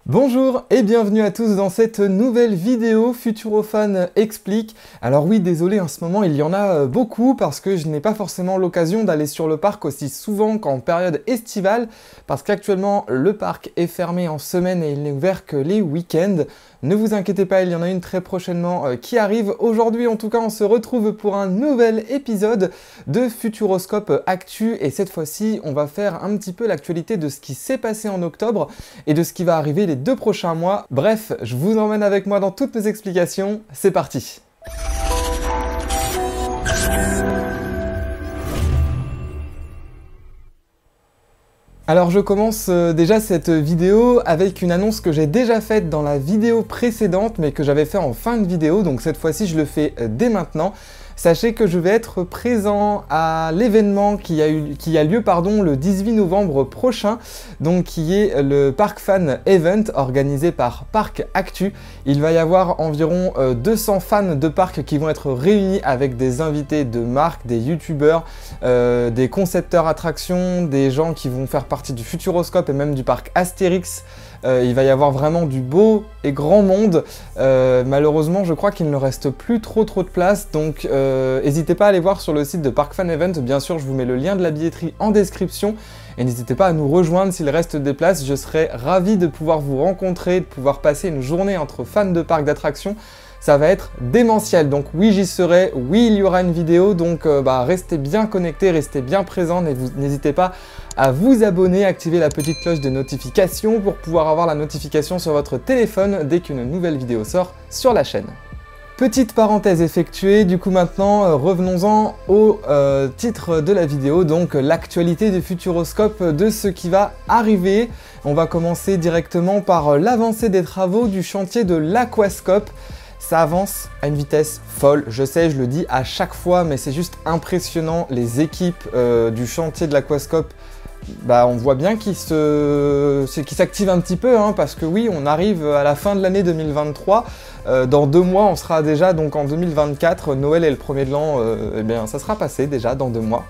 Bonjour et bienvenue à tous dans cette nouvelle vidéo Futurofan explique. Alors oui, désolé, en ce moment il y en a beaucoup parce que je n'ai pas forcément l'occasion d'aller sur le parc aussi souvent qu'en période estivale parce qu'actuellement le parc est fermé en semaine et il n'est ouvert que les week-ends. Ne vous inquiétez pas, il y en a une très prochainement qui arrive. Aujourd'hui en tout cas on se retrouve pour un nouvel épisode de Futuroscope Actu et cette fois-ci on va faire un petit peu l'actualité de ce qui s'est passé en octobre et de ce qui va arriver les 2 prochains mois. Bref, je vous emmène avec moi dans toutes mes explications. C'est parti! Alors je commence déjà cette vidéo avec une annonce que j'ai déjà faite dans la vidéo précédente mais que j'avais fait en fin de vidéo, donc cette fois-ci je le fais dès maintenant. Sachez que je vais être présent à l'événement qui a lieu le 18 novembre prochain, donc qui est le Park Fan Event organisé par Parc Actu. Il va y avoir environ 200 fans de parc qui vont être réunis avec des invités de marque, des youtubeurs, des concepteurs attractions, des gens qui vont faire partie du Futuroscope et même du parc Astérix. Il va y avoir vraiment du beau et grand monde. Malheureusement, je crois qu'il ne reste plus trop de place, donc n'hésitez pas à aller voir sur le site de Park Fan Event. Bien sûr, je vous mets le lien de la billetterie en description. Et n'hésitez pas à nous rejoindre s'il reste des places. Je serai ravi de pouvoir vous rencontrer, de pouvoir passer une journée entre fans de parcs d'attractions. Ça va être démentiel, donc oui j'y serai, oui il y aura une vidéo, donc restez bien connectés, restez bien présents, n'hésitez pas à vous abonner, activer la petite cloche de notification pour pouvoir avoir la notification sur votre téléphone dès qu'une nouvelle vidéo sort sur la chaîne. Petite parenthèse effectuée, du coup maintenant revenons-en au titre de la vidéo, donc l'actualité du Futuroscope de ce qui va arriver. On va commencer directement par l'avancée des travaux du chantier de l'Aquascope. Ça avance à une vitesse folle, je sais, je le dis à chaque fois, mais c'est juste impressionnant. Les équipes du chantier de l'Aquascope, on voit bien qu'ils s'activent un petit peu, parce que oui, on arrive à la fin de l'année 2023. Dans 2 mois, on sera déjà donc en 2024. Noël est le premier de l'an, ça sera passé déjà dans 2 mois.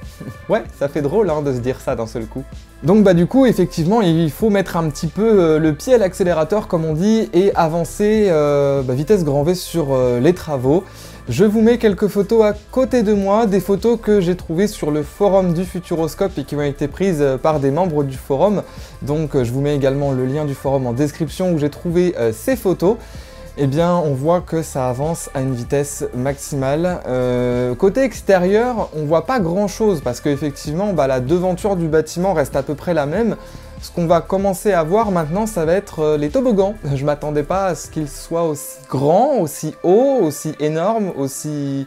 Ouais, ça fait drôle de se dire ça d'un seul coup. Donc du coup, effectivement, il faut mettre un petit peu le pied à l'accélérateur, comme on dit, et avancer vitesse grand V sur les travaux. Je vous mets quelques photos à côté de moi, des photos que j'ai trouvées sur le forum du Futuroscope et qui ont été prises par des membres du forum. Donc je vous mets également le lien du forum en description où j'ai trouvé ces photos. Eh bien, on voit que ça avance à une vitesse maximale. Côté extérieur, on voit pas grand chose parce qu'effectivement, la devanture du bâtiment reste à peu près la même. Ce qu'on va commencer à voir maintenant, ça va être les toboggans. Je m'attendais pas à ce qu'ils soient aussi grands, aussi hauts, aussi énormes, aussi...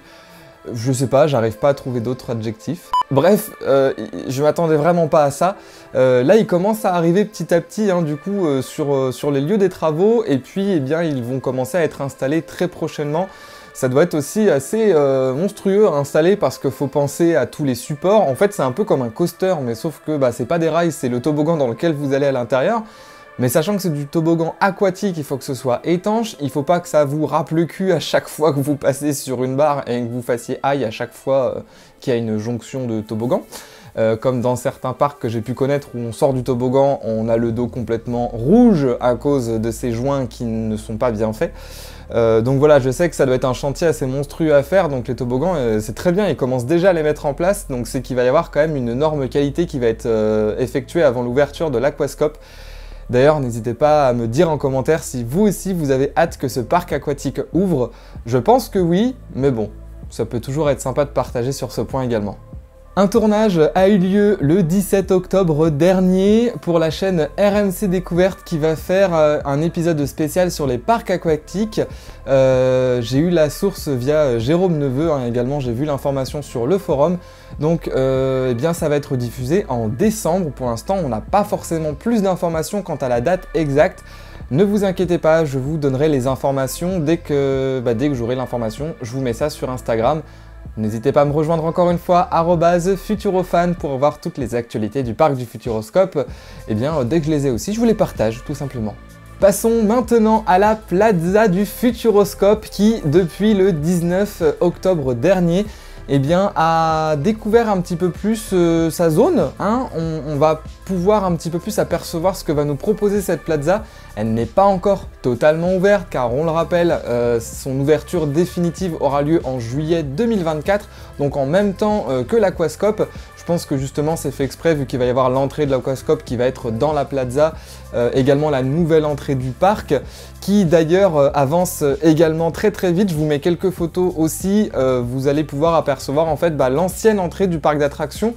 Je sais pas, j'arrive pas à trouver d'autres adjectifs. Bref, je m'attendais vraiment pas à ça. Là, ils commencent à arriver petit à petit, sur les lieux des travaux, et puis, ils vont commencer à être installés très prochainement. Ça doit être aussi assez monstrueux à installer parce qu'il faut penser à tous les supports. En fait, c'est un peu comme un coaster, mais sauf que c'est pas des rails, c'est le toboggan dans lequel vous allez à l'intérieur. Mais sachant que c'est du toboggan aquatique, il faut que ce soit étanche, il faut pas que ça vous râpe le cul à chaque fois que vous passez sur une barre et que vous fassiez aïe à chaque fois qu'il y a une jonction de toboggan. Comme dans certains parcs que j'ai pu connaître où on sort du toboggan, on a le dos complètement rouge à cause de ces joints qui ne sont pas bien faits. Donc voilà, je sais que ça doit être un chantier assez monstrueux à faire, donc les toboggans, c'est très bien, ils commencent déjà à les mettre en place, donc c'est qu'il va y avoir quand même une énorme qualité qui va être effectuée avant l'ouverture de l'Aquascope. D'ailleurs, n'hésitez pas à me dire en commentaire si vous aussi vous avez hâte que ce parc aquatique ouvre. Je pense que oui, mais bon, ça peut toujours être sympa de partager sur ce point également. Un tournage a eu lieu le 17 octobre dernier pour la chaîne RMC Découverte qui va faire un épisode spécial sur les parcs aquatiques. J'ai eu la source via Jérôme Neveu, également j'ai vu l'information sur le forum. Donc ça va être diffusé en décembre. Pour l'instant, on n'a pas forcément plus d'informations quant à la date exacte. Ne vous inquiétez pas, je vous donnerai les informations dès que j'aurai l'information. Je vous mets ça sur Instagram. N'hésitez pas à me rejoindre encore une fois, @Futurofan pour voir toutes les actualités du parc du Futuroscope. Dès que je les ai aussi, je vous les partage, tout simplement. Passons maintenant à la plaza du Futuroscope qui, depuis le 19 octobre dernier, eh bien, a découvert un petit peu plus sa zone. Hein. On va pouvoir un petit peu plus apercevoir ce que va nous proposer cette plaza. Elle n'est pas encore totalement ouverte car on le rappelle, son ouverture définitive aura lieu en juillet 2024, donc en même temps que l'Aquascope. Je pense que justement c'est fait exprès vu qu'il va y avoir l'entrée de l'Aquascope qui va être dans la plaza, également la nouvelle entrée du parc qui d'ailleurs avance également très vite. Je vous mets quelques photos aussi, vous allez pouvoir apercevoir en fait l'ancienne entrée du parc d'attractions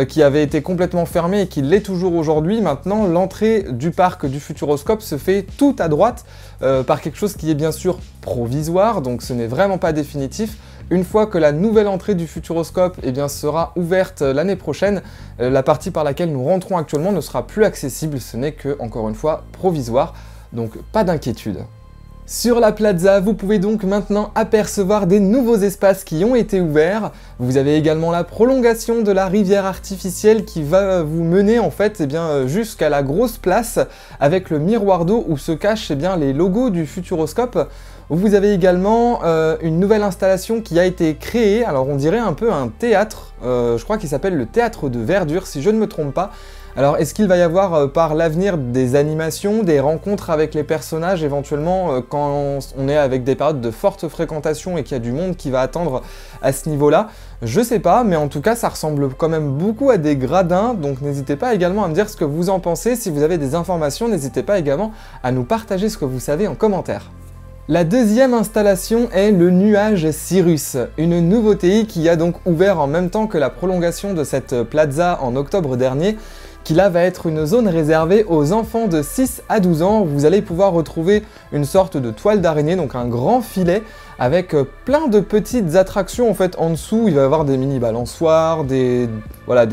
qui avait été complètement fermée et qui l'est toujours aujourd'hui. Maintenant, l'entrée du parc du Futuroscope se fait tout à droite par quelque chose qui est bien sûr provisoire, donc ce n'est vraiment pas définitif. Une fois que la nouvelle entrée du Futuroscope sera ouverte l'année prochaine, la partie par laquelle nous rentrons actuellement ne sera plus accessible, ce n'est que, encore une fois, provisoire, donc pas d'inquiétude. Sur la plaza, vous pouvez donc maintenant apercevoir des nouveaux espaces qui ont été ouverts. Vous avez également la prolongation de la rivière artificielle qui va vous mener en fait jusqu'à la grosse place avec le miroir d'eau où se cachent les logos du Futuroscope. Vous avez également une nouvelle installation qui a été créée, alors on dirait un peu un théâtre, je crois qu'il s'appelle le Théâtre de Verdure si je ne me trompe pas. Alors, est-ce qu'il va y avoir par l'avenir des animations, des rencontres avec les personnages, éventuellement quand on est avec des périodes de forte fréquentation et qu'il y a du monde qui va attendre à ce niveau-là? Je sais pas, mais en tout cas, ça ressemble quand même beaucoup à des gradins, donc n'hésitez pas également à me dire ce que vous en pensez. Si vous avez des informations, n'hésitez pas également à nous partager ce que vous savez en commentaire. La deuxième installation est le nuage Cirrus, une nouveauté qui a donc ouvert en même temps que la prolongation de cette plaza en octobre dernier, qui là va être une zone réservée aux enfants de 6 à 12 ans. Vous allez pouvoir retrouver une sorte de toile d'araignée, donc un grand filet, avec plein de petites attractions en fait en dessous. Il va y avoir des mini balançoires, des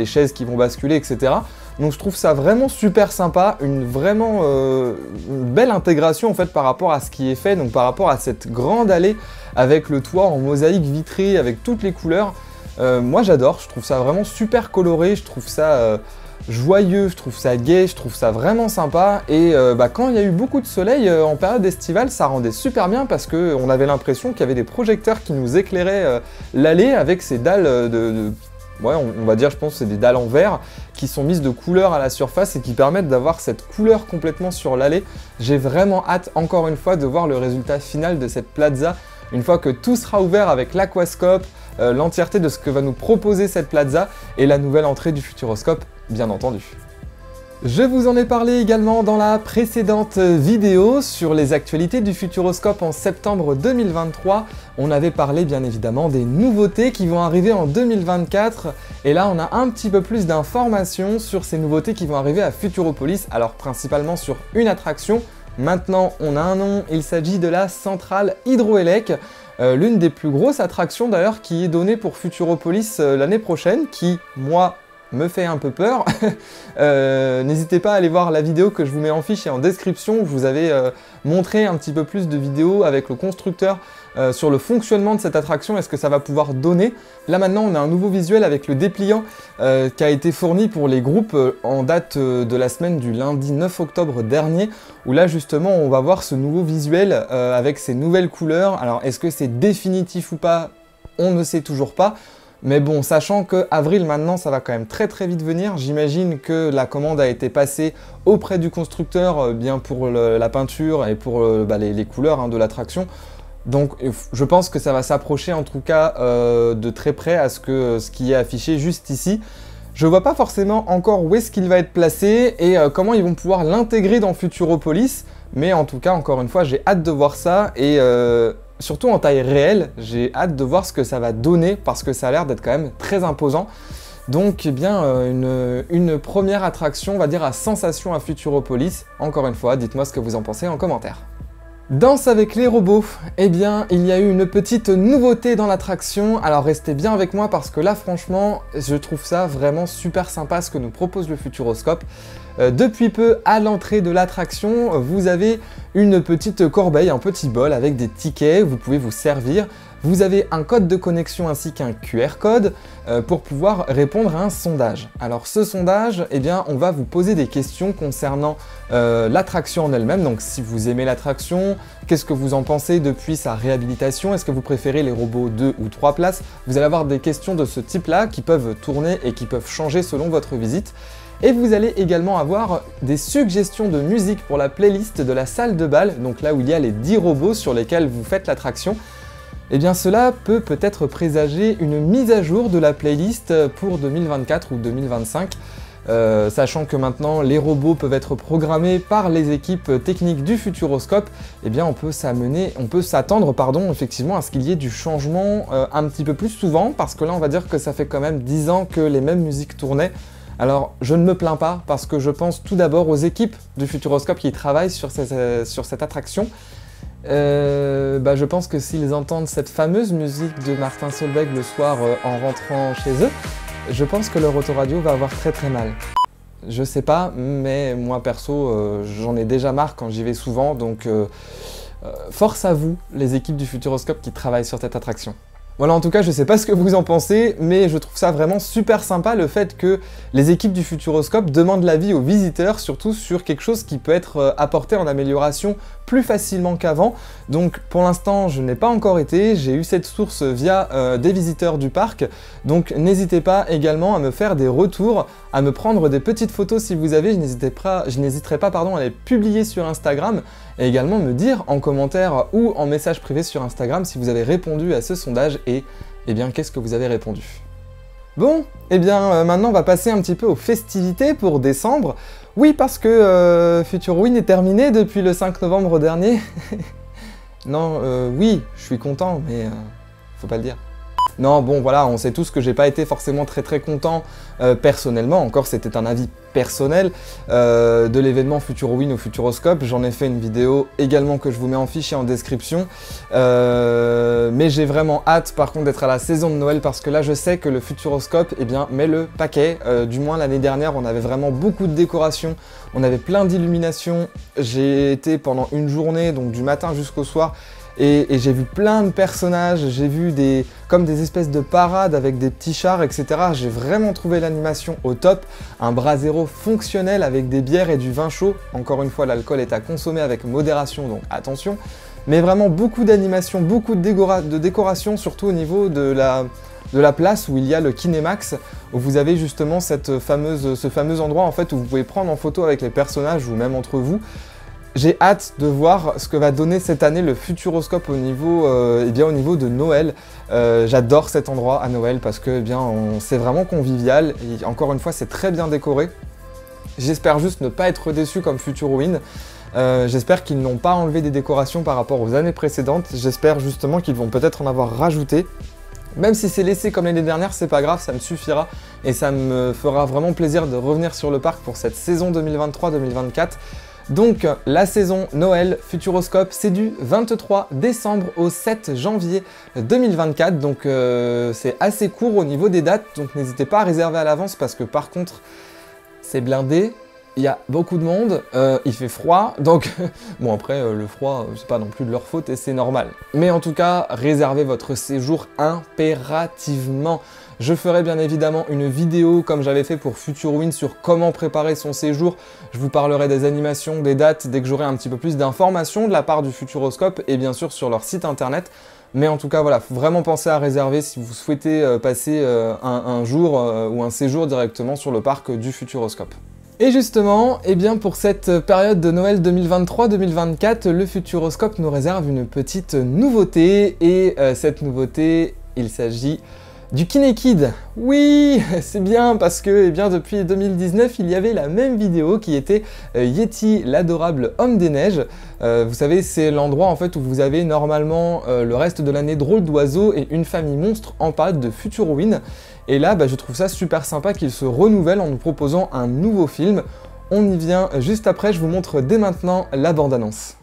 chaises qui vont basculer, etc. Donc je trouve ça vraiment super sympa, une belle intégration en fait par rapport à ce qui est fait, donc par rapport à cette grande allée avec le toit en mosaïque vitrée, avec toutes les couleurs. Moi j'adore, je trouve ça vraiment super coloré, je trouve ça joyeux, je trouve ça gai, je trouve ça vraiment sympa. Et quand il y a eu beaucoup de soleil en période estivale, ça rendait super bien parce qu'on avait l'impression qu'il y avait des projecteurs qui nous éclairaient l'allée avec ces dalles ouais, on va dire, je pense, c'est des dalles en verre qui sont mises de couleur à la surface et qui permettent d'avoir cette couleur complètement sur l'allée. J'ai vraiment hâte, encore une fois, de voir le résultat final de cette plaza une fois que tout sera ouvert avec l'Aquascope, l'entièreté de ce que va nous proposer cette plaza et la nouvelle entrée du Futuroscope, bien entendu. Je vous en ai parlé également dans la précédente vidéo sur les actualités du Futuroscope en septembre 2023. On avait parlé bien évidemment des nouveautés qui vont arriver en 2024 et là on a un petit peu plus d'informations sur ces nouveautés qui vont arriver à Futuropolis, alors principalement sur une attraction. Maintenant on a un nom, il s'agit de la centrale hydroélec, l'une des plus grosses attractions d'ailleurs qui est donnée pour Futuropolis l'année prochaine, qui moi me fait un peu peur. N'hésitez pas à aller voir la vidéo que je vous mets en fiche et en description. Je vous avais montré un petit peu plus de vidéos avec le constructeur sur le fonctionnement de cette attraction et ce que ça va pouvoir donner. Là maintenant on a un nouveau visuel avec le dépliant qui a été fourni pour les groupes en date de la semaine du lundi 9 octobre dernier, où là justement on va voir ce nouveau visuel avec ces nouvelles couleurs. Alors est-ce que c'est définitif ou pas? On ne sait toujours pas. Mais bon, sachant que avril maintenant, ça va quand même très vite venir, j'imagine que la commande a été passée auprès du constructeur bien pour la peinture et pour les couleurs de l'attraction. Donc je pense que ça va s'approcher en tout cas de très près à ce qui est affiché juste ici. Je vois pas forcément encore où est-ce qu'il va être placé et comment ils vont pouvoir l'intégrer dans Futuropolis, mais en tout cas, encore une fois, j'ai hâte de voir ça et surtout en taille réelle, j'ai hâte de voir ce que ça va donner parce que ça a l'air d'être quand même très imposant. Donc une première attraction, on va dire à sensation à Futuropolis. Encore une fois, dites-moi ce que vous en pensez en commentaire. Danse avec les robots, eh bien il y a eu une petite nouveauté dans l'attraction, alors restez bien avec moi parce que là franchement je trouve ça vraiment super sympa ce que nous propose le Futuroscope. Depuis peu à l'entrée de l'attraction vous avez une petite corbeille, un petit bol avec des tickets, vous pouvez vous servir. vous avez un code de connexion ainsi qu'un QR code pour pouvoir répondre à un sondage. Alors ce sondage, eh bien, on va vous poser des questions concernant l'attraction en elle-même, donc si vous aimez l'attraction, qu'est-ce que vous en pensez depuis sa réhabilitation, est-ce que vous préférez les robots 2 ou 3 places? Vous allez avoir des questions de ce type-là qui peuvent tourner et qui peuvent changer selon votre visite. Et vous allez également avoir des suggestions de musique pour la playlist de la salle de bal, donc là où il y a les 10 robots sur lesquels vous faites l'attraction. Eh bien cela peut peut-être présager une mise à jour de la playlist pour 2024 ou 2025, sachant que maintenant les robots peuvent être programmés par les équipes techniques du Futuroscope, eh bien on peut s'attendre effectivement à ce qu'il y ait du changement un petit peu plus souvent, parce que là on va dire que ça fait quand même 10 ans que les mêmes musiques tournaient. Alors, je ne me plains pas parce que je pense tout d'abord aux équipes du Futuroscope qui travaillent sur cette attraction. Je pense que s'ils entendent cette fameuse musique de Martin Solveig le soir en rentrant chez eux, je pense que leur autoradio va avoir très très mal. Je sais pas, mais moi perso, j'en ai déjà marre quand j'y vais souvent, donc force à vous, les équipes du Futuroscope qui travaillent sur cette attraction. Voilà, en tout cas, je sais pas ce que vous en pensez, mais je trouve ça vraiment super sympa le fait que les équipes du Futuroscope demandent l'avis aux visiteurs, surtout sur quelque chose qui peut être apporté en amélioration plus facilement qu'avant. Donc pour l'instant, je n'ai pas encore été, j'ai eu cette source via des visiteurs du parc, donc n'hésitez pas également à me faire des retours, à me prendre des petites photos si vous avez, je n'hésiterai pas à les publier sur Instagram, et également me dire en commentaire ou en message privé sur Instagram si vous avez répondu à ce sondage et eh bien qu'est-ce que vous avez répondu. Bon, eh bien maintenant on va passer un petit peu aux festivités pour décembre. Oui, parce que Futuroween est terminé depuis le 5 novembre dernier. Non, oui, je suis content, mais faut pas le dire. Non, bon voilà, on sait tous que j'ai pas été forcément très content personnellement, encore c'était un avis personnel de l'événement Futuroween au Futuroscope. J'en ai fait une vidéo également que je vous mets en fiche et en description. Mais j'ai vraiment hâte par contre d'être à la saison de Noël parce que là je sais que le Futuroscope met le paquet. Du moins l'année dernière on avait vraiment beaucoup de décorations, on avait plein d'illuminations. J'ai été pendant une journée, donc du matin jusqu'au soir, et j'ai vu plein de personnages, j'ai vu comme des espèces de parades avec des petits chars, etc. J'ai vraiment trouvé l'animation au top. Un Brasero fonctionnel avec des bières et du vin chaud. Encore une fois, l'alcool est à consommer avec modération, donc attention. Mais vraiment beaucoup d'animation, beaucoup de décoration, surtout au niveau de la place où il y a le Kinemax, où vous avez justement ce fameux endroit en fait où vous pouvez prendre en photo avec les personnages ou même entre vous. J'ai hâte de voir ce que va donner cette année le Futuroscope au niveau de Noël. J'adore cet endroit à Noël parce que c'est vraiment convivial et encore une fois c'est très bien décoré. J'espère juste ne pas être déçu comme Futuroween. J'espère qu'ils n'ont pas enlevé des décorations par rapport aux années précédentes. J'espère justement qu'ils vont peut-être en avoir rajouté. Même si c'est laissé comme l'année dernière, c'est pas grave, ça me suffira et ça me fera vraiment plaisir de revenir sur le parc pour cette saison 2023-2024. Donc la saison Noël Futuroscope, c'est du 23 décembre au 7 janvier 2024, donc c'est assez court au niveau des dates, donc n'hésitez pas à réserver à l'avance parce que par contre c'est blindé, il y a beaucoup de monde, il fait froid, donc bon après le froid c'est pas non plus de leur faute et c'est normal. Mais en tout cas, réservez votre séjour impérativement. Je ferai bien évidemment une vidéo comme j'avais fait pour Futuroween sur comment préparer son séjour. Je vous parlerai des animations, des dates, dès que j'aurai un petit peu plus d'informations de la part du Futuroscope et bien sûr sur leur site internet. Mais en tout cas voilà, faut vraiment penser à réserver si vous souhaitez passer un jour ou un séjour directement sur le parc du Futuroscope. Et justement, pour cette période de Noël 2023-2024, le Futuroscope nous réserve une petite nouveauté et cette nouveauté, il s'agit du KineKid. Oui, c'est bien parce que depuis 2019, il y avait la même vidéo qui était Yeti, l'adorable homme des neiges. Vous savez, c'est l'endroit en fait où vous avez normalement le reste de l'année Drôle d'oiseaux et une famille monstre en période de Futuroween. Et là, je trouve ça super sympa qu'il se renouvelle en nous proposant un nouveau film. On y vient juste après, je vous montre dès maintenant la bande-annonce.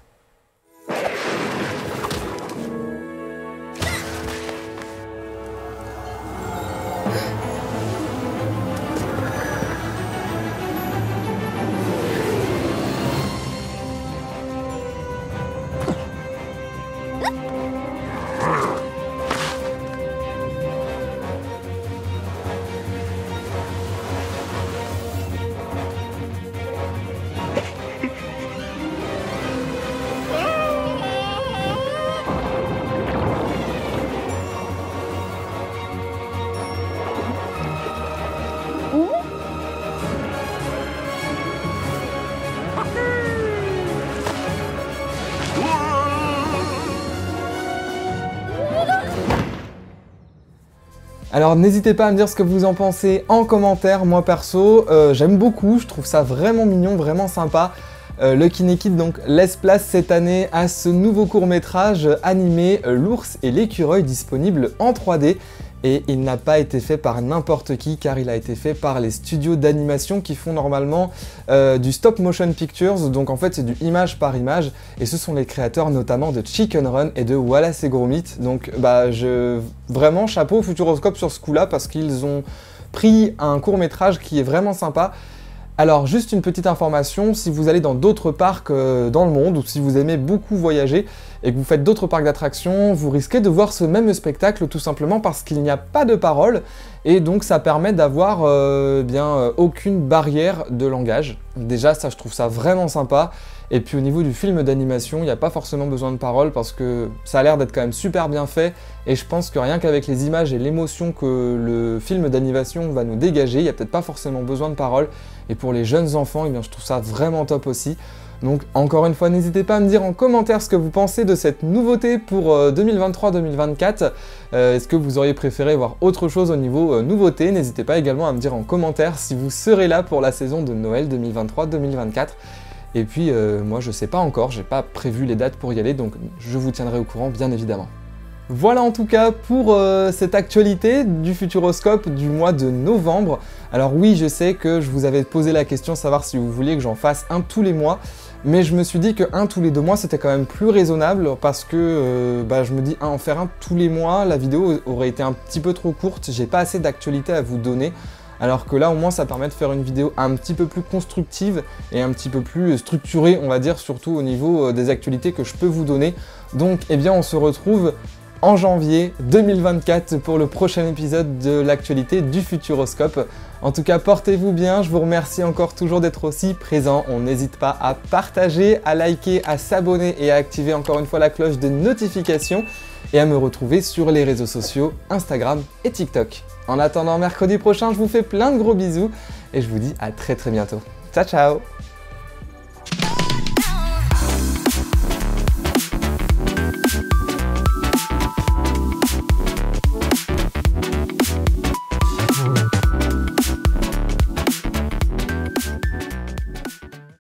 Alors n'hésitez pas à me dire ce que vous en pensez en commentaire. Moi perso, j'aime beaucoup, je trouve ça vraiment mignon, vraiment sympa. Lucky Naked donc laisse place cette année à ce nouveau court-métrage animé L'ours et l'écureuil, disponible en 3D. Et il n'a pas été fait par n'importe qui, car il a été fait par les studios d'animation qui font normalement du stop motion pictures. Donc en fait c'est du image par image, et ce sont les créateurs notamment de Chicken Run et de Wallace et Gromit. Donc vraiment chapeau au Futuroscope sur ce coup-là, parce qu'ils ont pris un court-métrage qui est vraiment sympa. Alors juste une petite information, si vous allez dans d'autres parcs dans le monde, ou si vous aimez beaucoup voyager et que vous faites d'autres parcs d'attractions, vous risquez de voir ce même spectacle tout simplement parce qu'il n'y a pas de parole, et donc ça permet d'avoir aucune barrière de langage. Déjà ça, je trouve ça vraiment sympa. Et puis au niveau du film d'animation, il n'y a pas forcément besoin de paroles parce que ça a l'air d'être quand même super bien fait, et je pense que rien qu'avec les images et l'émotion que le film d'animation va nous dégager, il n'y a peut-être pas forcément besoin de paroles. Et pour les jeunes enfants, eh bien, je trouve ça vraiment top aussi. Donc encore une fois, n'hésitez pas à me dire en commentaire ce que vous pensez de cette nouveauté pour 2023-2024. Est-ce que vous auriez préféré voir autre chose au niveau nouveauté? N'hésitez pas également à me dire en commentaire si vous serez là pour la saison de Noël 2023-2024. Et puis moi je sais pas encore, j'ai pas prévu les dates pour y aller, donc je vous tiendrai au courant bien évidemment. Voilà en tout cas pour cette actualité du Futuroscope du mois de novembre. Alors oui, je sais que je vous avais posé la question, savoir si vous vouliez que j'en fasse un tous les mois, mais je me suis dit que un tous les 2 mois c'était quand même plus raisonnable, parce que je me dis en faire un tous les mois, la vidéo aurait été un petit peu trop courte, j'ai pas assez d'actualité à vous donner. Alors que là au moins ça permet de faire une vidéo un petit peu plus constructive et un petit peu plus structurée, on va dire, surtout au niveau des actualités que je peux vous donner. Donc eh bien on se retrouve en janvier 2024 pour le prochain épisode de l'actualité du Futuroscope. En tout cas, portez-vous bien, je vous remercie encore toujours d'être aussi présent. On n'hésite pas à partager, à liker, à s'abonner et à activer encore une fois la cloche de notification, et à me retrouver sur les réseaux sociaux Instagram et TikTok. En attendant mercredi prochain, je vous fais plein de gros bisous et je vous dis à très bientôt. Ciao ciao!